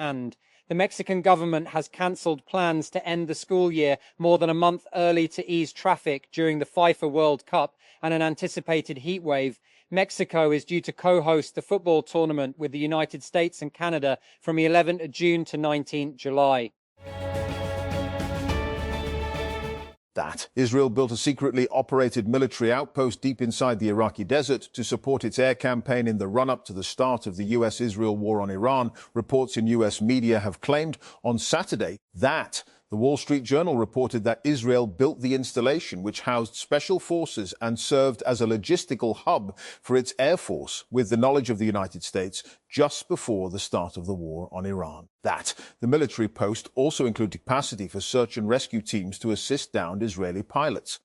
And the Mexican government has cancelled plans to end the school year more than a month early to ease traffic during the FIFA World Cup and an anticipated heat wave. Mexico is due to co-host the football tournament with the United States and Canada from 11th June to 19th July. That Israel built a secretly operated military outpost deep inside the Iraqi desert to support its air campaign in the run-up to the start of the US-Israel war on Iran. Reports in US media have claimed on Saturday that the Wall Street Journal reported that Israel built the installation, which housed special forces and served as a logistical hub for its air force, with the knowledge of the United States, just before the start of the war on Iran. That the military post also included capacity for search and rescue teams to assist downed Israeli pilots.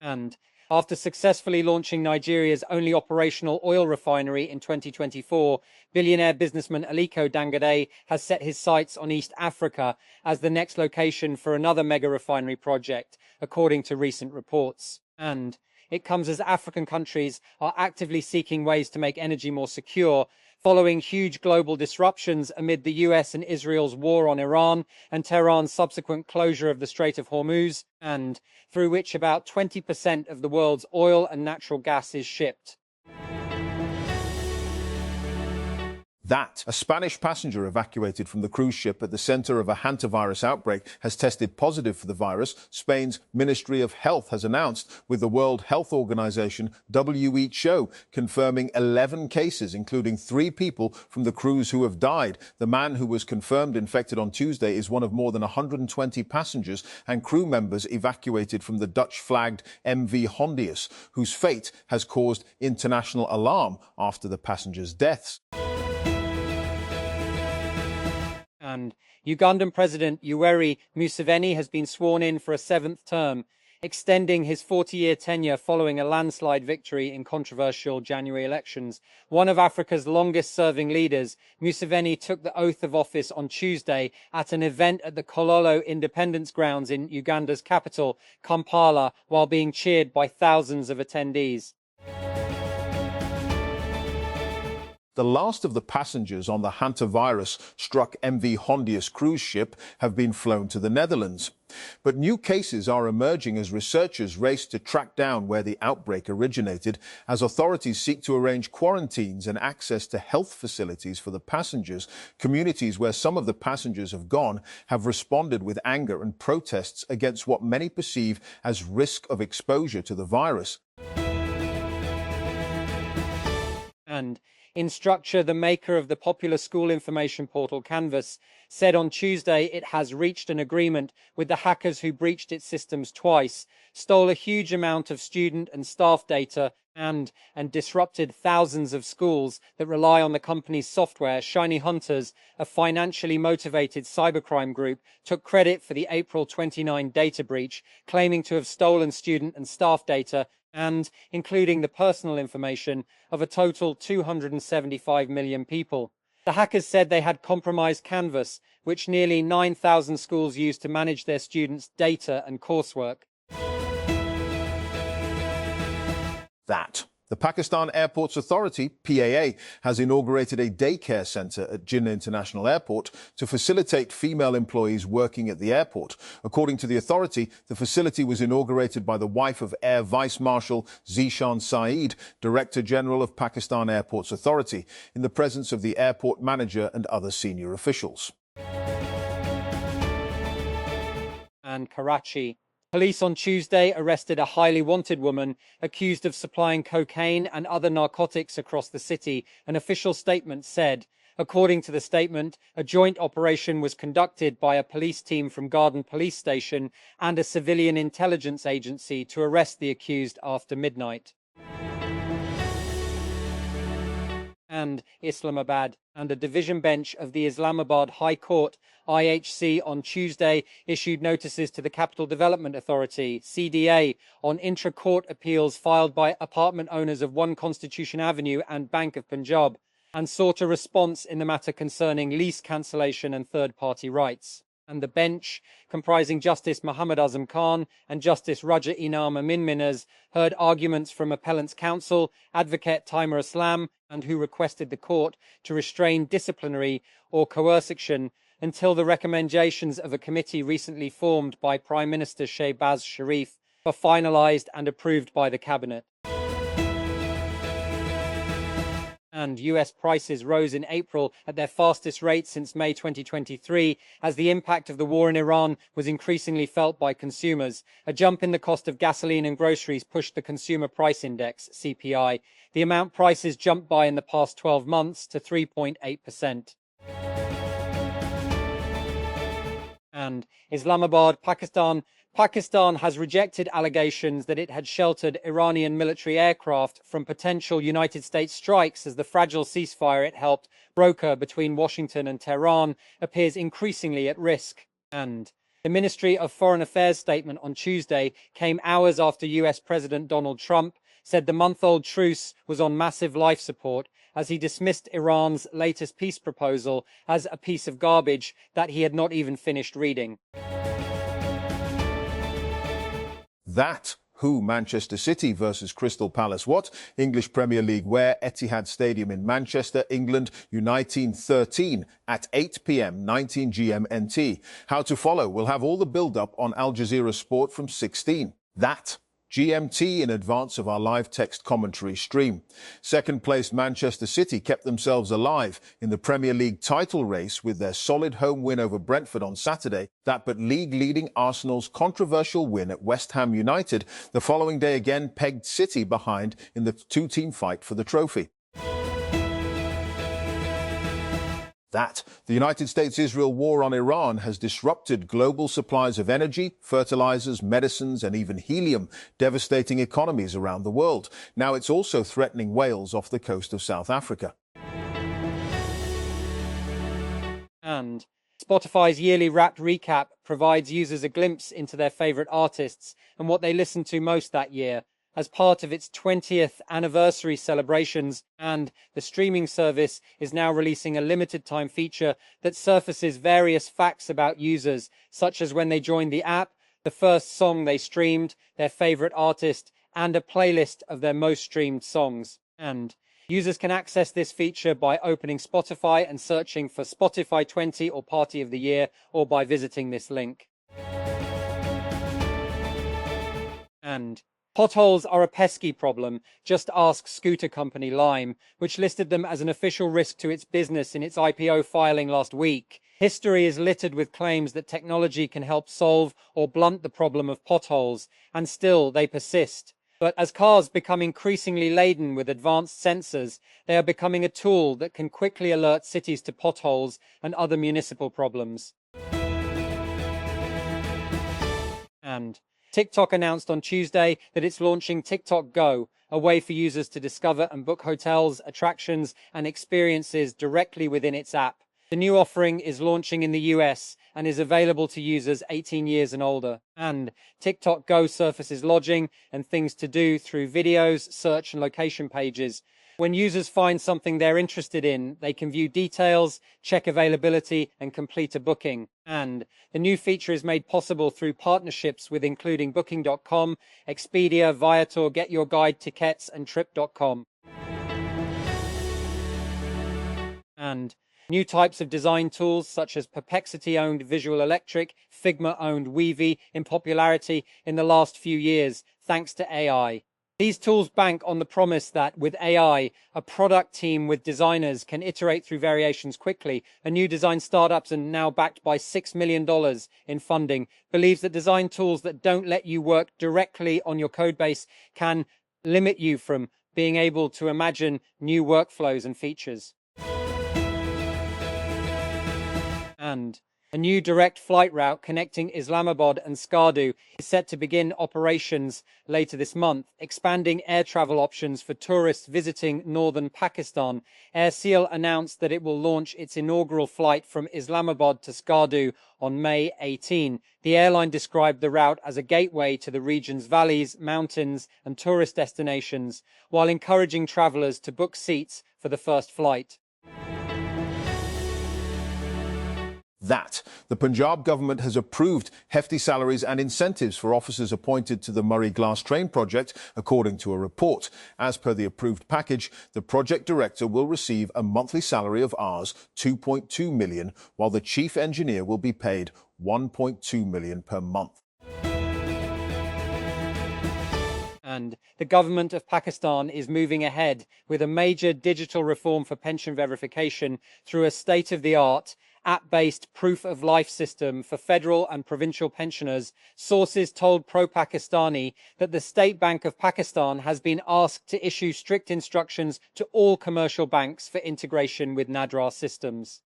And after successfully launching Nigeria's only operational oil refinery in 2024, billionaire businessman Aliko Dangote has set his sights on East Africa as the next location for another mega refinery project, according to recent reports. And it comes as African countries are actively seeking ways to make energy more secure, following huge global disruptions amid the US and Israel's war on Iran and Tehran's subsequent closure of the Strait of Hormuz, and through which about 20% of the world's oil and natural gas is shipped. That a Spanish passenger evacuated from the cruise ship at the center of a hantavirus outbreak has tested positive for the virus, Spain's Ministry of Health has announced, with the World Health Organization, WHO, confirming 11 cases, including 3 people from the cruise who have died. The man who was confirmed infected on Tuesday is one of more than 120 passengers and crew members evacuated from the Dutch-flagged MV Hondius, whose fate has caused international alarm after the passengers' deaths. And Ugandan President Yoweri Museveni has been sworn in for a 7th term, extending his 40-year tenure following a landslide victory in controversial January elections. One of Africa's longest-serving leaders, Museveni took the oath of office on Tuesday at an event at the Kololo Independence Grounds in Uganda's capital, Kampala, while being cheered by thousands of attendees. The last of the passengers on the hantavirus-struck MV Hondius cruise ship have been flown to the Netherlands. But new cases are emerging as researchers race to track down where the outbreak originated, as authorities seek to arrange quarantines and access to health facilities for the passengers. Communities where some of the passengers have gone have responded with anger and protests against what many perceive as risk of exposure to the virus. And Instructure, the maker of the popular school information portal Canvas, said on Tuesday it has reached an agreement with the hackers who breached its systems twice, stole a huge amount of student and staff data, and disrupted thousands of schools that rely on the company's software. Shiny Hunters, a financially motivated cybercrime group, took credit for the April 29 data breach, claiming to have stolen student and staff data and including the personal information of a total 275 million people. The hackers said they had compromised Canvas, which nearly 9,000 schools use to manage their students' data and coursework. That the Pakistan Airports Authority, PAA, has inaugurated a daycare centre at Jinnah International Airport to facilitate female employees working at the airport. According to the authority, the facility was inaugurated by the wife of Air Vice Marshal Zishan Saeed, Director General of Pakistan Airports Authority, in the presence of the airport manager and other senior officials. And Karachi. Police on Tuesday arrested a highly wanted woman accused of supplying cocaine and other narcotics across the city, an official statement said. According to the statement, a joint operation was conducted by a police team from Garden Police Station and a civilian intelligence agency to arrest the accused after midnight. And Islamabad, and a division bench of the Islamabad High Court, IHC, on Tuesday issued notices to the Capital Development Authority, CDA, on intra-court appeals filed by apartment owners of One Constitution Avenue and Bank of Punjab, and sought a response in the matter concerning lease cancellation and third-party rights. And the bench, comprising Justice Muhammad Azam Khan and Justice Raja Inam Amin Minhas, heard arguments from appellant's counsel, advocate Taimur Islam, and who requested the court to restrain disciplinary or coercion until the recommendations of a committee recently formed by Prime Minister Shehbaz Sharif were finalised and approved by the cabinet. And US prices rose in April at their fastest rate since May 2023, as the impact of the war in Iran was increasingly felt by consumers. A jump in the cost of gasoline and groceries pushed the Consumer Price Index, CPI, the amount prices jumped by in the past 12 months, to 3.8%. And Islamabad, Pakistan has rejected allegations that it had sheltered Iranian military aircraft from potential United States strikes, as the fragile ceasefire it helped broker between Washington and Tehran appears increasingly at risk. And the Ministry of Foreign Affairs statement on Tuesday came hours after US President Donald Trump said the month-old truce was on massive life support, as he dismissed Iran's latest peace proposal as a piece of garbage that he had not even finished reading. That who Manchester City versus Crystal Palace what? English Premier League where Etihad Stadium in Manchester, England, U19-13 at 8 p.m. 19 GMT. How to follow? We'll have all the build-up on Al Jazeera Sport from 16. That GMT in advance of our live text commentary stream. Second place Manchester City kept themselves alive in the Premier League title race with their solid home win over Brentford on Saturday. That but league-leading Arsenal's controversial win at West Ham United the following day again pegged City behind in the two-team fight for the trophy. That the United States-Israel war on Iran has disrupted global supplies of energy, fertilizers, medicines, and even helium, devastating economies around the world. Now it's also threatening Wales off the coast of South Africa. And Spotify's yearly Wrapped recap provides users a glimpse into their favorite artists and what they listened to most that year, as part of its 20th anniversary celebrations. And the streaming service is now releasing a limited time feature that surfaces various facts about users, such as when they joined the app, the first song they streamed, their favorite artist, and a playlist of their most streamed songs. And users can access this feature by opening Spotify and searching for Spotify 20 or Party of the Year, or by visiting this link. And potholes are a pesky problem. Just ask scooter company Lime, which listed them as an official risk to its business in its IPO filing last week. History is littered with claims that technology can help solve or blunt the problem of potholes, and still they persist. But as cars become increasingly laden with advanced sensors, they are becoming a tool that can quickly alert cities to potholes and other municipal problems. And TikTok announced on Tuesday that it's launching TikTok Go, a way for users to discover and book hotels, attractions, and experiences directly within its app. The new offering is launching in the US and is available to users 18 years and older. And TikTok Go surfaces lodging and things to do through videos, search, and location pages. When users find something they're interested in, they can view details, check availability, and complete a booking. And the new feature is made possible through partnerships with including Booking.com, Expedia, Viator, Get Your Guide Tickets, and Trip.com. And new types of design tools such as Perplexity-owned Visual Electric, Figma-owned Weavy in popularity in the last few years, thanks to AI. These tools bank on the promise that with AI, a product team with designers can iterate through variations quickly. A new design startup, and now backed by $6 million in funding, believes that design tools that don't let you work directly on your codebase can limit you from being able to imagine new workflows and features. And a new direct flight route connecting Islamabad and Skardu is set to begin operations later this month, expanding air travel options for tourists visiting northern Pakistan. AirSeal announced that it will launch its inaugural flight from Islamabad to Skardu on May 18. The airline described the route as a gateway to the region's valleys, mountains, and tourist destinations, while encouraging travelers to book seats for the first flight. That the Punjab government has approved hefty salaries and incentives for officers appointed to the Murray Glass Train project, according to a report. As per the approved package, the project director will receive a monthly salary of Rs 2.2 million, while the chief engineer will be paid 1.2 million per month. And the government of Pakistan is moving ahead with a major digital reform for pension verification through a state-of-the-art app-based proof of life system for federal and provincial pensioners. Sources told Pro-Pakistani that the State Bank of Pakistan has been asked to issue strict instructions to all commercial banks for integration with NADRA systems.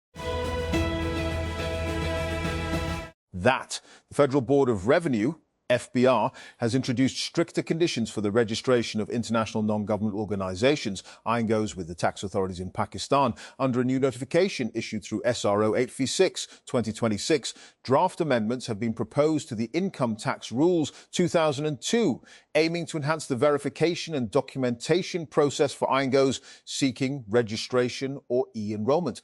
That the Federal Board of Revenue, FBR, has introduced stricter conditions for the registration of international non-government organisations. Iron goes with the tax authorities in Pakistan under a new notification issued through SRO 836/2026. Draft amendments have been proposed to the Income Tax Rules 2002, aiming to enhance the verification and documentation process for Iron goes seeking registration or e-enrolment.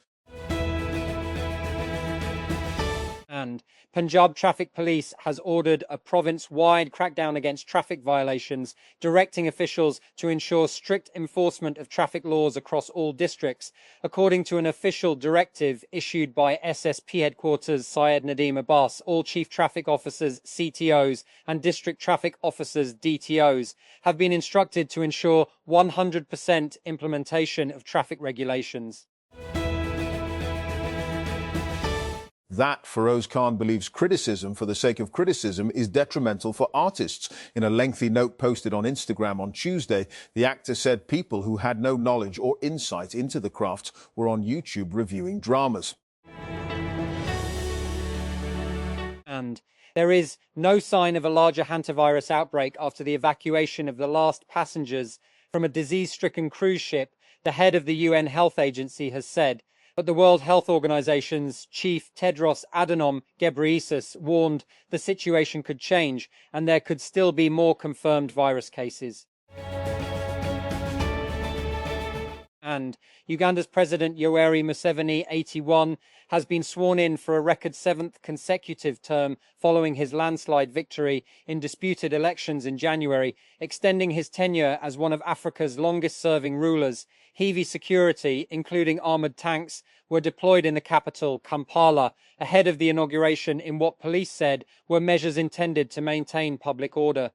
And Punjab Traffic Police has ordered a province-wide crackdown against traffic violations, directing officials to ensure strict enforcement of traffic laws across all districts. According to an official directive issued by SSP headquarters Syed Nadeem Abbas, all chief traffic officers, CTOs, and district traffic officers, DTOs, have been instructed to ensure 100% implementation of traffic regulations. That Feroz Khan believes criticism for the sake of criticism is detrimental for artists. In a lengthy note posted on Instagram on Tuesday, the actor said people who had no knowledge or insight into the craft were on YouTube reviewing dramas. And there is no sign of a larger hantavirus outbreak after the evacuation of the last passengers from a disease-stricken cruise ship, the head of the UN Health Agency has said. But the World Health Organization's chief Tedros Adhanom Ghebreyesus warned the situation could change and there could still be more confirmed virus cases. And Uganda's President Yoweri Museveni, 81, has been sworn in for a record 7th consecutive term following his landslide victory in disputed elections in January, extending his tenure as one of Africa's longest-serving rulers. Heavy security, including armoured tanks, were deployed in the capital, Kampala, ahead of the inauguration in what police said were measures intended to maintain public order.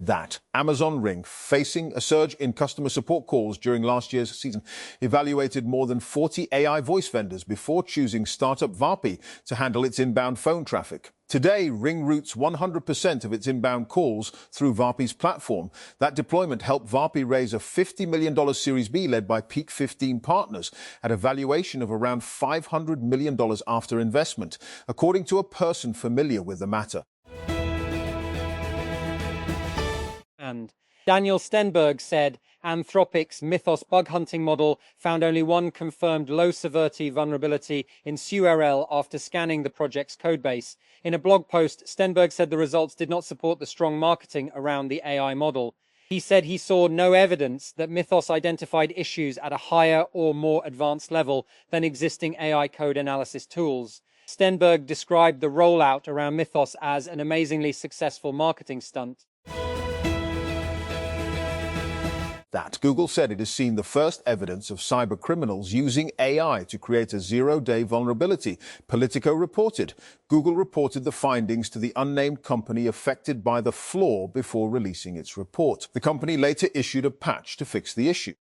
That Amazon Ring, facing a surge in customer support calls during last year's season, evaluated more than 40 AI voice vendors before choosing startup Vapi to handle its inbound phone traffic. Today, Ring routes 100% of its inbound calls through Vapi's platform. That deployment helped Vapi raise a $50 million Series B led by Peak 15 Partners at a valuation of around $500 million after investment, according to a person familiar with the matter. And Daniel Stenberg said Anthropic's Mythos bug hunting model found only one confirmed low-severity vulnerability in SURL after scanning the project's codebase. In a blog post, Stenberg said the results did not support the strong marketing around the AI model. He said he saw no evidence that Mythos identified issues at a higher or more advanced level than existing AI code analysis tools. Stenberg described the rollout around Mythos as an amazingly successful marketing stunt. That Google said it has seen the first evidence of cyber criminals using AI to create a zero-day vulnerability. Politico reported. Google reported the findings to the unnamed company affected by the flaw before releasing its report. The company later issued a patch to fix the issue.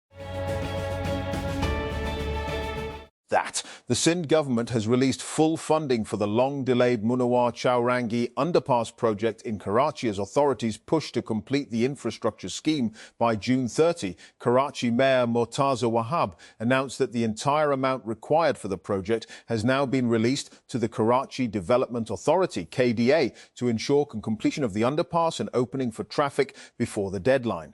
That the Sindh government has released full funding for the long-delayed Munawar Chowrangi underpass project in Karachi as authorities push to complete the infrastructure scheme by June 30. Karachi Mayor Mortaza Wahab announced that the entire amount required for the project has now been released to the Karachi Development Authority, KDA, to ensure completion of the underpass and opening for traffic before the deadline.